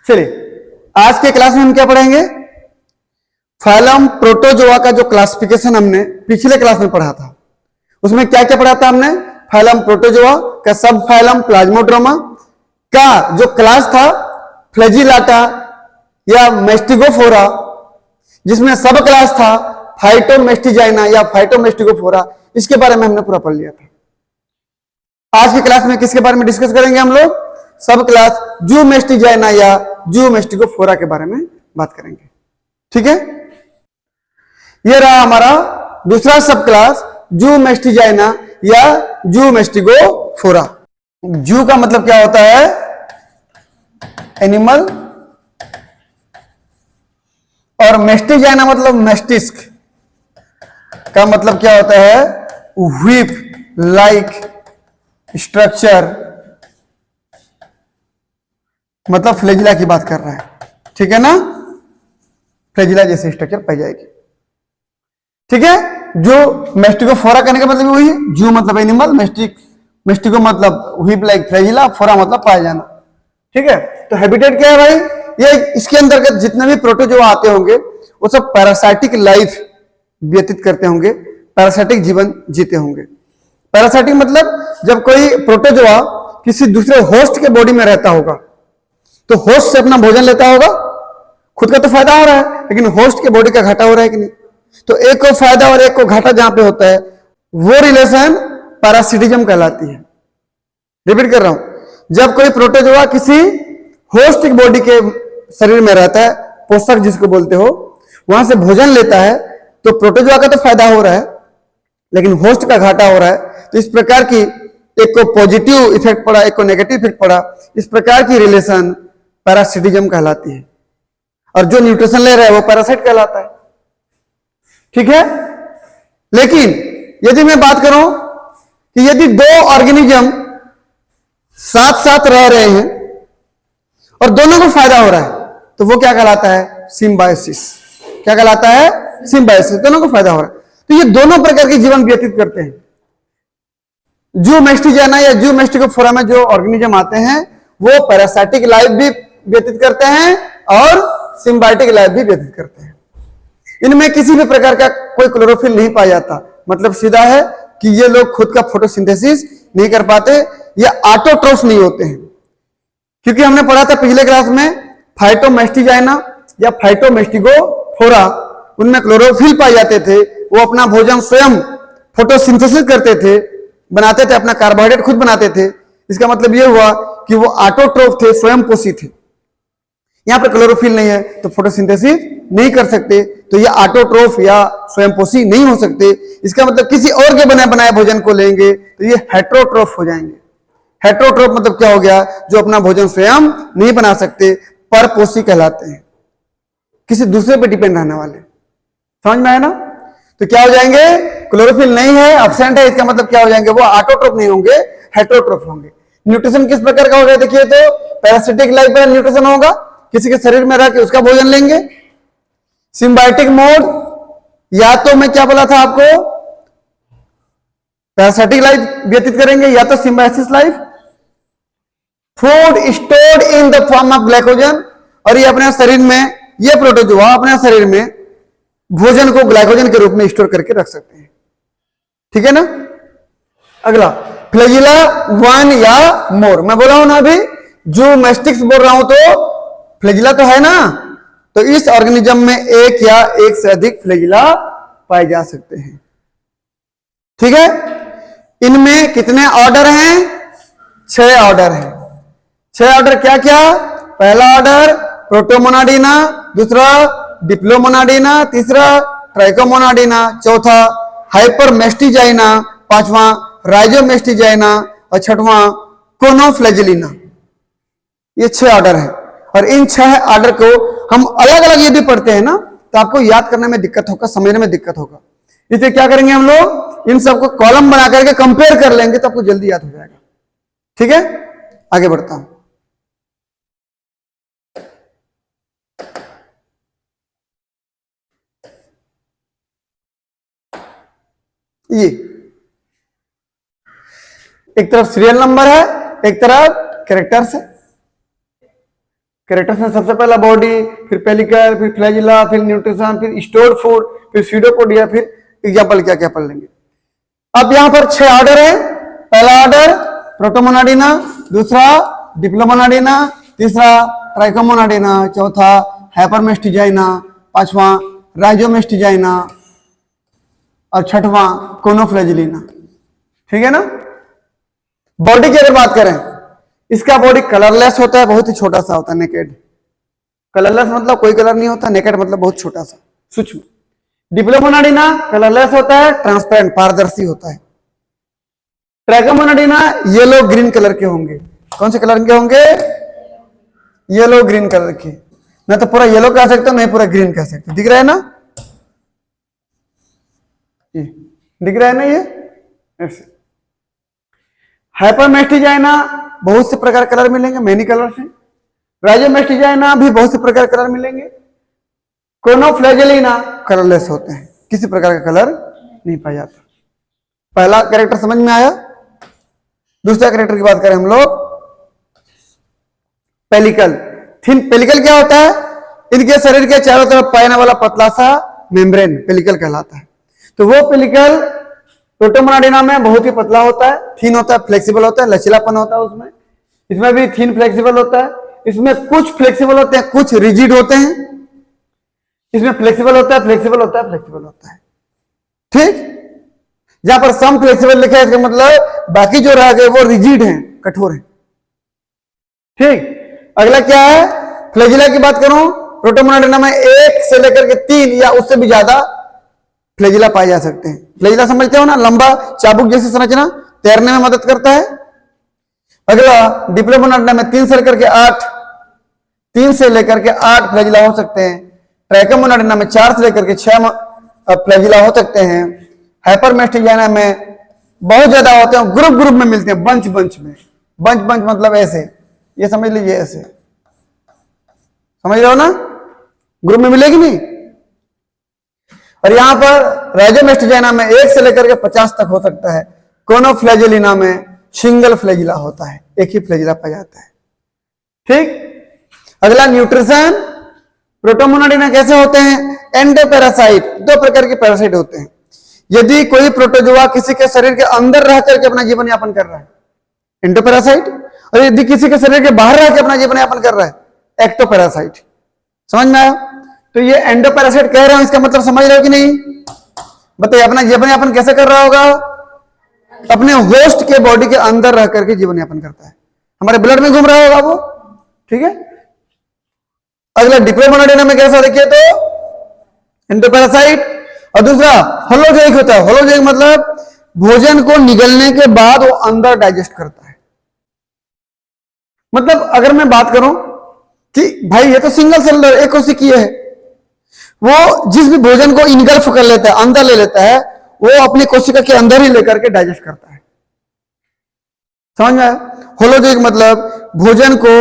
चलिए आज के क्लास में हम क्या पढ़ेंगे, फाइलम प्रोटोजोआ का जो क्लासिफिकेशन हमने पिछले क्लास में पढ़ा था उसमें क्या क्या पढ़ा था हमने। फाइलम प्रोटोजोआ का सब फाइलम प्लाज्मोड्रोमा का जो क्लास था फ्लैजिलाटा या मेस्टिगोफोरा, जिसमें सब क्लास था फाइटोमेस्टिजाइना या फाइटोमेस्टिगोफोरा, इसके बारे में हमने पूरा पढ़ लिया था। आज की क्लास में किसके बारे में डिस्कस करेंगे हम लोग, सब क्लास जूमेस्टिजाइना या जूमेस्टिगोफोरा के बारे में बात करेंगे। ठीक है, यह रहा हमारा दूसरा सब क्लास जूमेस्टिजाइना या जूमेस्टिगोफोरा। जू का मतलब क्या होता है, एनिमल, और मेस्टिजाइना मतलब मेस्टिस्क का मतलब क्या होता है, व्हीप लाइक स्ट्रक्चर, मतलब फ्लैजिला की बात कर रहा है। ठीक है ना, फ्लैजिला जैसे स्ट्रक्चर पाई जाएगी। ठीक है, जो मेस्टिगोफोरा कहने का मतलब वही है, जू मतलब एनिमल, मेस्टिगो मतलब व्हीप लाइक फ्लैजिला, फोरा मतलब पाया जाना। ठीक है, तो हैबिटेट क्या है भाई, ये इसके अंतर्गत जितने भी प्रोटोजोआ आते होंगे वो सब पैरासाइटिक लाइफ व्यतीत करते होंगे, पैरासाइटिक जीवन जीते होंगे। पैरासाइटिक मतलब जब कोई प्रोटोजोआ किसी दूसरे होस्ट के बॉडी में रहता होगा तो होस्ट से अपना भोजन लेता होगा, खुद का तो फायदा हो रहा है लेकिन होस्ट के बॉडी का घाटा हो रहा है कि नहीं। तो एक को फायदा और एक को घाटा जहां पे होता है वो रिलेशन पैरासिटिज्म कहलाती है। रिपीट कर रहा हूं, जब कोई प्रोटोजोआ किसी होस्ट की बॉडी के शरीर में रहता है, पोषक जिसको बोलते हो, वहां से भोजन लेता है तो प्रोटोजोआ का तो फायदा हो रहा है लेकिन होस्ट का घाटा हो रहा है। तो इस प्रकार की एक को पॉजिटिव इफेक्ट पड़ा, एक को नेगेटिव इफेक्ट पड़ा, इस प्रकार की रिलेशन पैरासिटिज्म कहलाती है। और जो न्यूट्रिशन ले रहा है वो पैरासाइट कहलाता है। ठीक है, लेकिन यदि मैं बात करूं कि यदि दो ऑर्गेनिज्म साथ साथ रह रहे हैं और दोनों को फायदा हो रहा है तो वो क्या कहलाता है, सिम्बायोसिस। क्या कहलाता है, सिम्बायोसिस, दोनों को फायदा हो रहा है। तो ये दोनों प्रकार के जीवन व्यतीत करते हैं। जूमेस्टिजाइना या जूमेस्टिगोफोरा में जो ऑर्गेनिज्म आते हैं वो पैरासाइटिक लाइफ भी व्यतीत करते हैं और सिम्बायोटिक लाइफ भी व्यतीत करते हैं। इनमें किसी भी प्रकार का कोई क्लोरोफिल नहीं पाया जाता, मतलब सीधा है कि ये लोग खुद का फोटोसिंथेसिस नहीं कर पाते, ये ऑटोट्रोफ नहीं होते हैं। क्योंकि हमने पढ़ा था पिछले क्लास में फाइटोमेस्टिजाइना या फाइटोमेस्टिगोफोरा, उनमें क्लोरोफिल पाए जाते थे, वो अपना भोजन स्वयं फोटोसिंथेसिस करते थे, बनाते थे, अपना कार्बोहाइड्रेट खुद बनाते थे। इसका मतलब ये हुआ कि वो ऑटोट्रोफ थे, स्वयं पोषी थे। यहां पर क्लोरोफिल नहीं है तो फोटोसिंथेसिस नहीं कर सकते, तो ये ऑटोट्रोफ या स्वयंपोषी नहीं हो सकते। इसका मतलब किसी और के बनाए भोजन को लेंगे तो ये हेट्रोट्रोफ हो जाएंगे। हेट्रोट्रोफ मतलब क्या हो गया, जो अपना भोजन स्वयं नहीं बना सकते, परपोषी कहलाते हैं, किसी दूसरे पे डिपेंड रहने वाले। समझ में आया ना, तो क्या हो जाएंगे, क्लोरोफिल नहीं है, अब्सेंट है, इसका मतलब क्या हो जाएंगे, वो ऑटोट्रोफ नहीं होंगे, हेट्रोट्रोफ होंगे। न्यूट्रिशन किस प्रकार का होगा, देखिए तो पैरासिटिक लाइफ पर न्यूट्रिशन होगा, किसी के शरीर में रह के उसका भोजन लेंगे। सिम्बायोटिक मोड, या तो मैं क्या बोला था आपको, पैरासाइटिक लाइफ व्यतीत करेंगे या तो symbiosis life. Food stored in the form of glycogen, और ये अपने शरीर में, ये प्रोटोजोआ अपने शरीर में भोजन को ग्लाइकोजन के रूप में स्टोर करके रख सकते हैं। ठीक है ना। अगला फ्लैजिला 1 या मोर, मैं बोला हूं ना अभी, जूमेस्टिक्स बोल रहा हूं तो फ्लैजिला तो है ना, तो इस ऑर्गेनिज्म में एक या एक से अधिक फ्लैजिला पाए जा सकते हैं। ठीक है, इनमें कितने ऑर्डर हैं, 6 ऑर्डर हैं। 6 ऑर्डर क्या क्या, पहला ऑर्डर प्रोटोमोनाडिना, दूसरा डिप्लोमोनाडिना, तीसरा ट्राइकोमोनाडिना, चौथा हाइपरमेस्टिजाइना, पांचवा राइजोमेस्टिजाइना और छठवां कोनोफ्लैजिलिना। ये 6 ऑर्डर है, और इन 6 ऑर्डर को हम अलग अलग यदि पढ़ते हैं ना तो आपको याद करने में दिक्कत होगा, समझने में दिक्कत होगा। इसलिए क्या करेंगे हम लोग, इन सबको कॉलम बना करके कंपेयर कर लेंगे तो आपको जल्दी याद हो जाएगा। ठीक है, आगे बढ़ता हूं। ये एक तरफ सीरियल नंबर है, एक तरफ कैरेक्टर्स है। कैरेक्टर्स में सबसे पहला बॉडी, फिर पेलिकल, फिर फ्लैजिला, फिर न्यूट्रिशन, फिर स्टोर्ड फूड, फिर स्यूडोपोडिया, फिर एग्जाम्पल क्या क्या पढ़ लेंगे। अब यहां पर 6 ऑर्डर है। पहला ऑर्डर प्रोटोमोनाडिना, दूसरा डिप्लोमोनाडिना, तीसरा ट्राइकोमोनाडिना, चौथा हाइपरमेस्टिजाइना, पांचवा राइजोमेस्टिजाइना और छठवां कोनोफ्लैजिलिना। ठीक है ना। बॉडी की अगर बात करें, इसका बॉडी कलरलेस होता है, बहुत ही छोटा सा होता है, नेकेड। कलरलेस मतलब कोई कलर नहीं होता, नेकेड मतलब बहुत छोटा सा सूक्ष्म। डिप्लोमोनाडिना कलरलेस होता है, ट्रांसपेरेंट पारदर्शी होता है। ट्राइकोमोनाडिना येलो ग्रीन कलर के होंगे। कौन से कलर के होंगे? येलो ग्रीन कलर के। ना तो पूरा येलो कह सकते हो, नहीं पूरा ग्रीन कह सकते। दिख रहा है ना, ये दिख रहा है ना, ये ऐसे। हाइपरमेस्टिजाइना बहुत से प्रकार कलर मिलेंगे, मैनी कलर से। राइजोमेस्टिजाइना भी बहुत से प्रकार कलर मिलेंगे। कोनोफ्लैजिलिना कलरलेस होते हैं, किसी प्रकार का कलर नहीं पाया जाता। पहला कैरेक्टर समझ में आया। दूसरा कैरेक्टर की बात करें हम लोग, पेलिकल। थिन पेलिकल क्या होता है? इनके शरीर के चारों तरफ पाने वाला पतला सा मेम्ब्रेन पेलिकल कहलाता है। तो वो पेलिकल प्रोटोमोनाडिना में बहुत ही पतला होता है, थिन होता है, फ्लेक्सिबल होता है, लचीलापन होता है उसमें। इसमें भी थिन फ्लेक्सिबल होता है। इसमें कुछ फ्लेक्सिबल होते हैं, कुछ रिजिड होते हैं। इसमें फ्लेक्सिबल होता है, फ्लेक्सिबल होता है, फ्लेक्सिबल होता है। ठीक। जहां पर सम फ्लेक्सिबल लिखा है, इसका मतलब बाकी जो रह गए वो रिजिड हैं, कठोर हैं। ठीक। अगला क्या है? फ्लैजिला की बात करूं, प्रोटोमोनाडिना में 1 से लेकर के 3 या उससे भी ज्यादा फ्लैजिला पाए जा सकते हैं। फ्लैजिला समझते हो ना, लंबा चाबुक जैसी संरचना, तैरने में मदद करता है। अगला डिप्लोमोनाडिना में 3 से लेकर के 8, 3 से लेकर के 8 फ्लैजिला हो सकते हैं। ट्राइकोमोनाडिना में 4 से लेकर के 6 फ्लैजिला हो सकते हैं। हाइपरमेस्टिजाइना में बहुत ज्यादा होते हैं, ग्रुप ग्रुप में मिलते हैं, बंच बंच में। बंच बंच मतलब ऐसे, ये समझ लीजिए, ऐसे समझ रहे हो ना, ग्रुप में मिलेगी नहीं। और यहां पर राइजोमेस्टिजाइना में 1 से लेकर के 50 तक हो सकता है। कोनोफ्लैजिलिना में सिंगल फ्लैजिला होता है, एक ही फ्लैजिला पाया जाता है। ठीक। अगला न्यूट्रिशन। प्रोटोमोनाडिना कैसे होते हैं? एंडोपैरासाइट। 2 प्रकार के पैरासाइट होते हैं। यदि कोई प्रोटोजोआ किसी के शरीर के अंदर रह करके अपना जीवन यापन कर रहा है, एंडोपैरासाइट। और यदि किसी के शरीर के बाहर रह के अपना जीवन यापन कर रहा है, एक्टोपैरासाइट। समझ में आया? तो ये एंडोपैरासाइट कह रहा हूं, इसका मतलब समझ रहे हो कि नहीं? बताइए, अपना जीवन यापन कैसे कर रहा होगा? अपने होस्ट के बॉडी के अंदर रह करके जीवन यापन करता है, हमारे ब्लड में घूम रहा होगा वो। ठीक है। अगला डिप्लोमोनाडिना में कैसा देखिए तो एंडोपैरासाइट। और दूसरा होलोजोइक होता है। होलोजोइक मतलब भोजन को निगलने के बाद वो अंदर डाइजेस्ट करता है। मतलब अगर मैं बात करूं कि भाई ये तो सिंगल सेलुलर एक कोशिकीय है, वो जिस भी भोजन को इनगल्फ कर लेता है, अंदर ले लेता है, वो अपनी कोशिका के अंदर ही लेकर के डाइजेस्ट करता है। समझ में आया? होलोजोइक मतलब भोजन को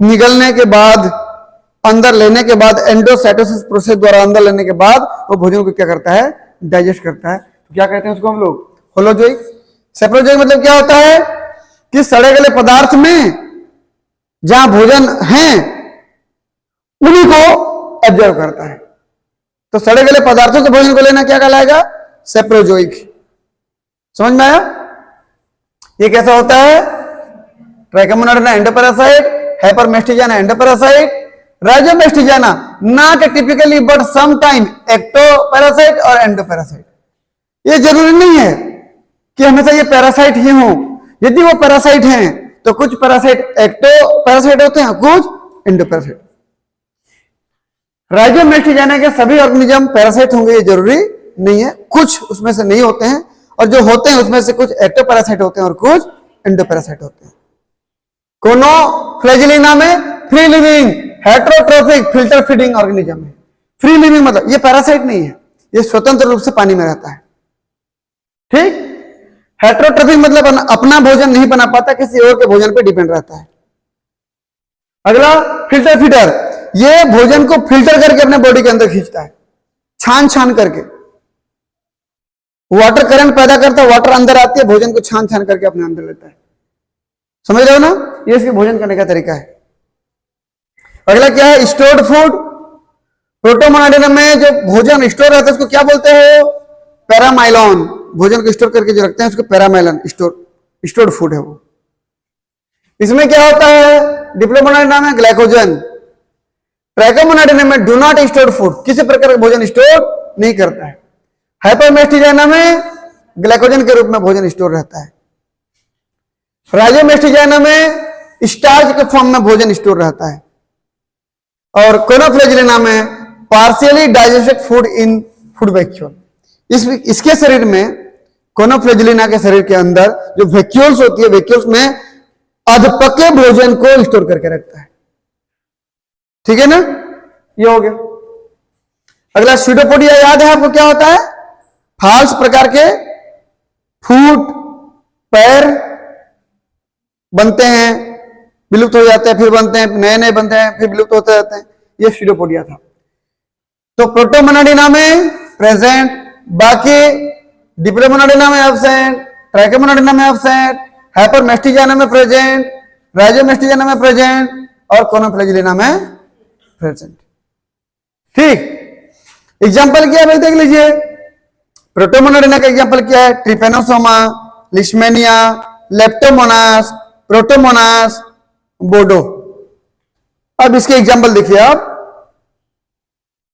निगलने के बाद, अंदर लेने के बाद, एंडोसाइटोसिस प्रोसेस द्वारा अंदर लेने के बाद वो भोजन को क्या करता है? डाइजेस्ट करता है। तो क्या कहते हैं उसको हम लोग? होलोजोइक। सेप्रोजोइक मतलब क्या होता है कि सड़े गले पदार्थ में जहां भोजन है उन्हीं को एब्जॉर्व करता है। तो सड़े गले पदार्थों से भोजन को लेना क्या कहलाएगा? सेप्रोजोइक। समझ में आया? ये कैसा होता है? Trichomonadina endoparasite, Hypermastigina endoparasite, Rhizomastigina not typically but some time ectoparasite और एंडोपैरासाइट। ये जरूरी नहीं है कि हमेशा ये पैरासाइट ही हो। यदि वो पैरासाइट हैं तो कुछ पैरासाइट एक्टोपैरासाइट होते हैं, कुछ एंडोपैरासाइट। राइजोमेस्टिजाइना के सभी ऑर्गेनिज्म पैरासाइट होंगे ये जरूरी नहीं है, कुछ उसमें से नहीं होते हैं, और जो होते हैं उसमें से कुछ एक्टोपैरासाइट होते हैं और कुछ एंडोपैरासाइट होते हैं। कोनोफ्लैजिलिना में free living heterotrophic filter feeding organism है। फ्री लिविंग मतलब ये पैरासाइट नहीं है, ये स्वतंत्र रूप से पानी में रहता है। ठीक। हेटरोट्रोफिक मतलब अपना भोजन नहीं बना पाता, किसी और के भोजन पर डिपेंड रहता है। अगला फिल्टर फीडर, ये भोजन को फिल्टर करके अपने बॉडी के अंदर खींचता है, छान छान करके वाटर करंट पैदा करता है, वाटर अंदर आती है, भोजन को छान छान करके अपने अंदर लेता है। समझ रहे हो ना? ये इसके भोजन करने का तरीका है। अगला क्या है, स्टोर्ड फूड। प्रोटोमोनाडी में जो भोजन स्टोर रहता है उसको क्या बोलते हो, पैरामाइलॉन। भोजन को स्टोर करके जो रखते हैं उसको पैरामाइलॉन, स्टोर्ड फूड है वो। इसमें क्या होता है, डिप्लोमोनाडी में ग्लाइकोजन। ट्रैकोमोनाडी में डू नॉट स्टोर फूड, किसी प्रकार का भोजन स्टोर नहीं करता है। हाइपरमेस्टिजाइना में ग्लाइकोजन के रूप में भोजन स्टोर रहता है। राइजोमेस्टिजाइना में स्टार्च के फॉर्म में भोजन स्टोर रहता है। और कोनोफ्लेजिलिना में partially digested food in food vacuole. इसके शरीर में, कोनोफ्लेजिलिना के शरीर के अंदर जो वैक्यूल्स होती है, वैक्यूल्स में अधपके भोजन को स्टोर करके रखता है। ठीक है ना, ये हो गया। अगला स्यूडोपोडिया, याद है आपको क्या होता है, फाल्स प्रकार के फूट पैर बनते हैं, विलुप्त हो जाते हैं, फिर बनते हैं, नए नए बनते हैं, फिर विलुप्त होते जाते हैं। ये स्यूडोपोडिया था। तो प्रोटोमोनाडिना में प्रेजेंट, बाकी डिप्लोमोनाडिना में एब्सेंट, ट्रैकोमोनाडिना में एब्सेंट, हाइपरमेस्टिजाइना में प्रेजेंट, राइजोमेस्टिजाइना में प्रेजेंट और कोनोफ्लेजिलिना में प्रेजेंट। ठीक, एग्जाम्पल क्या है भाई, देख लीजिए। प्रोटोमोनाडिना का एग्जाम्पल क्या है, ट्रिपेनोसोमा, लिशमेनिया, लेप्टोमोनास, प्रोटोमोनास, बोडो। अब इसके एग्जाम्पल देखिए आप,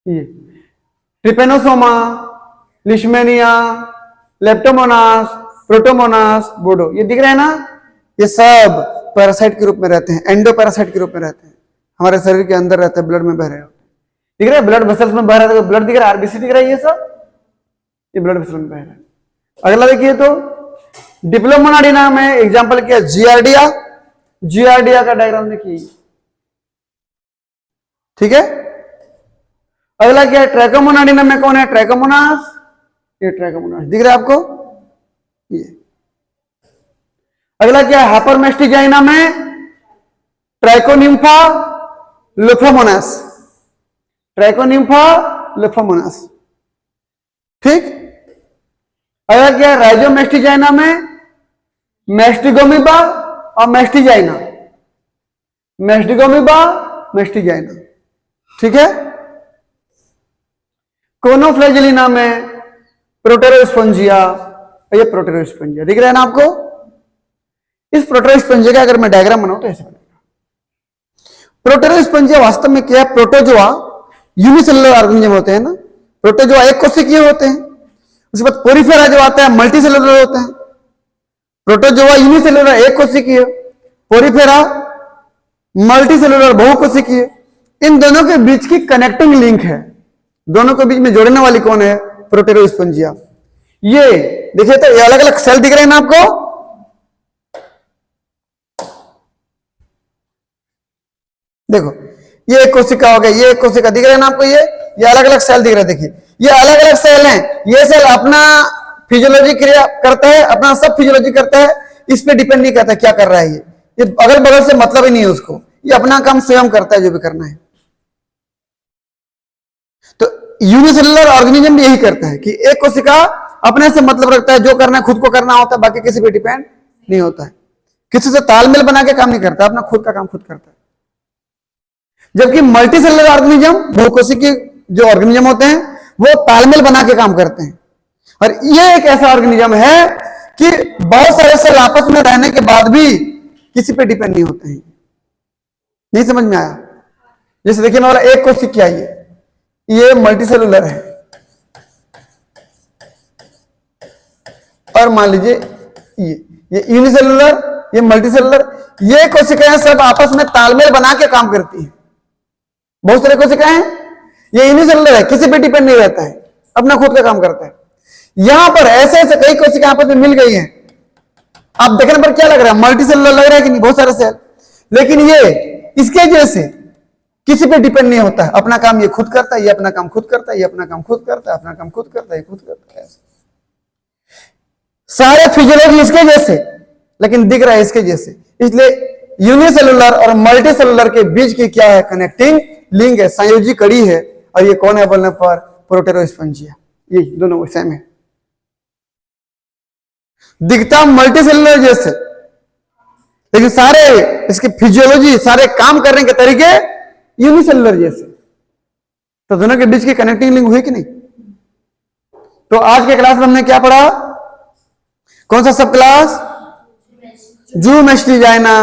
ये ट्रिपेनोसोमा, लिशमेनिया, लेप्टोमोनास, प्रोटोमोनास, बोडो, ये दिख रहे हैं ना, ये सब पैरासाइट के रूप में रहते हैं, एंडोपैरासाइट के रूप में रहते हैं, हमारे शरीर के अंदर रहते हैं, ब्लड में बह रहे होते हैं। दिख रहा है, ब्लड वेसल्स में बह रहा है, तो ब्लड दिख रहा है, आरबीसी दिख रहा है, ये सब ये ब्लड वेसल में बह रहा है। अगला देखिए तो डिप्लोमोनाडिना में एग्जांपल क्या, जियार्डिया। जियार्डिया का डायग्राम देखिए, ठीक है। अगला क्या है, ट्रैकोमोनाडिना में कौन है, ट्रैकोमोनास, ये ट्रैकोमोनास दिख रहा है आपको, ये। अगला क्या है, हाइपरमेस्टिजाइना में ट्राइकोनिम्फा लोफोमोनास, ट्राइकोनिम्फा लोफोमोनास, ठीक। अगला क्या है, राइजोमेस्टिजाइना में मेस्टिगोमिबा और मेस्टिजाइना, मेस्टिगोमिबा, मेस्टिजाइना, ठीक है। कोनोफ्लेजिलिना में प्रोटेरोस्पोंजिया, ये प्रोटेरोस्पोंजिया दिख रहा है ना आपको। इस प्रोटेरोस्पोंजिया का अगर मैं डायग्राम बनाऊं तो ऐसे बनेगा। प्रोटेरोस्पोंजिया वास्तव में क्या है, प्रोटोजोआ यूनिसेलुलर ऑर्गेनिज्म होते हैं ना, प्रोटोजोआ एक कोशिकीय होते हैं। उसके बाद पोरिफेरा जो आता है मल्टीसेलुलर होते हैं। प्रोटोजोआ यूनिसेलुलर एक कोशिकीय, पोरिफेरा मल्टीसेलुलर बहुकोशिकीय। इन दोनों के बीच की कनेक्टिंग लिंक है, दोनों के बीच में जोड़ने वाली कौन है, प्रोटेरोस्पोंजिया। ये देखिए तो, ये अलग अलग सेल दिख रहे हैं ना आपको, देखो ये एक कोशिका हो गया, ये एक कोशिका दिख रहा है ना आपको, ये अलग अलग सेल दिख रहे हैं। देखिए ये अलग अलग सेल हैं, ये सेल अपना फिजियोलॉजी क्रिया करता है, अपना सब फिजियोलॉजी करता है, इस पे डिपेंड नहीं करता क्या कर रहा है ये अगल बगल से मतलब ही नहीं है उसको, ये अपना काम स्वयं करता है जो भी करना है। तो यूनिसेलुलर ऑर्गेनिज्म भी यही करता है कि एक कोशिका अपने से मतलब रखता है, जो करना है खुद को करना होता है, बाकी किसी पे डिपेंड नहीं होता है, किसी से तालमेल बना के काम नहीं करता, अपना खुद का काम खुद करता है। जबकि मल्टीसेलुलर ऑर्गेनिज्म, बहुकोशिकीय जो ऑर्गेनिज्म होते हैं, वो तालमेल बना के काम करते हैं। और ये एक ऐसा ऑर्गेनिज्म है कि बहुत सारे सेल आपस में रहने के बाद भी किसी पे डिपेंड नहीं होते हैं। नहीं समझ में आया? जैसे देखिए मेरा एक कोशिका ये मल्टीसेलुलर है, और मान लीजिए ये यूनिसेलुलर, ये मल्टीसेलुलर, ये कोशिकाएं सब आपस में तालमेल बना के काम करती हैं। बहुत सारे कोशिकाएं, ये यूनिसेलुलर है, किसी पे डिपेंड नहीं रहता है, अपना खुद का काम करता है। यहां पर ऐसे ऐसे कई कोशिकाएं आपस में मिल गई हैं, आप देखने पर क्या लग रहा है, मल्टीसेलुलर लग रहा है कि नहीं, बहुत सारे सेल, लेकिन ये इसके जैसे किसी पे डिपेंड नहीं होता है, अपना काम ये खुद करता है, ये अपना काम खुद करता है, ये अपना काम खुद करता है, अपना काम खुद करता है, ये खुद करता है। सारे फिजियोलॉजी इसके जैसे, लेकिन दिख रहा है इसके जैसे। इसलिए यूनिसेलुलर और मल्टीसेलुलर के बीच की क्या है, कनेक्टिंग लिंक है, संयोजी कड़ी है, और ये कौन है बोलने पर, प्रोटेरोस्पोंजिया। ये दोनों सेम है, दिखता मल्टीसेलुलर जैसे, लेकिन सारे इसके फिजियोलॉजी, सारे काम करने के तरीके यूनिसेलुलर जैसे। तो दोनों के बीच की कनेक्टिंग लिंक हुई कि नहीं? तो आज के क्लास में हमने क्या पढ़ा? कौन सा सब क्लास? जू मेस्टिजाइना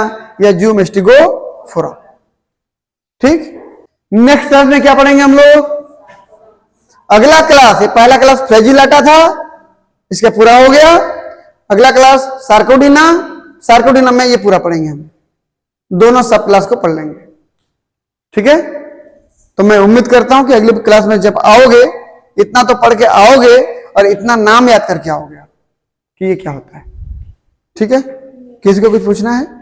या जू मेस्टिगोफोरा। ठीक, नेक्स्ट क्लास में क्या पढ़ेंगे हम लोग? अगला क्लास, ये पहला क्लास फ्लैजिलाटा था, इसका पूरा हो गया। अगला क्लास सार्कोडिना, सार्कोडिना में ये पूरा पढ़ेंगे हम, दोनों सब क्लास को पढ़ लेंगे। ठीक है, तो मैं उम्मीद करता हूं कि अगली क्लास में जब आओगे इतना तो पढ़ के आओगे और इतना नाम याद करके आओगे कि ये क्या होता है। ठीक है, किसी को कुछ पूछना है?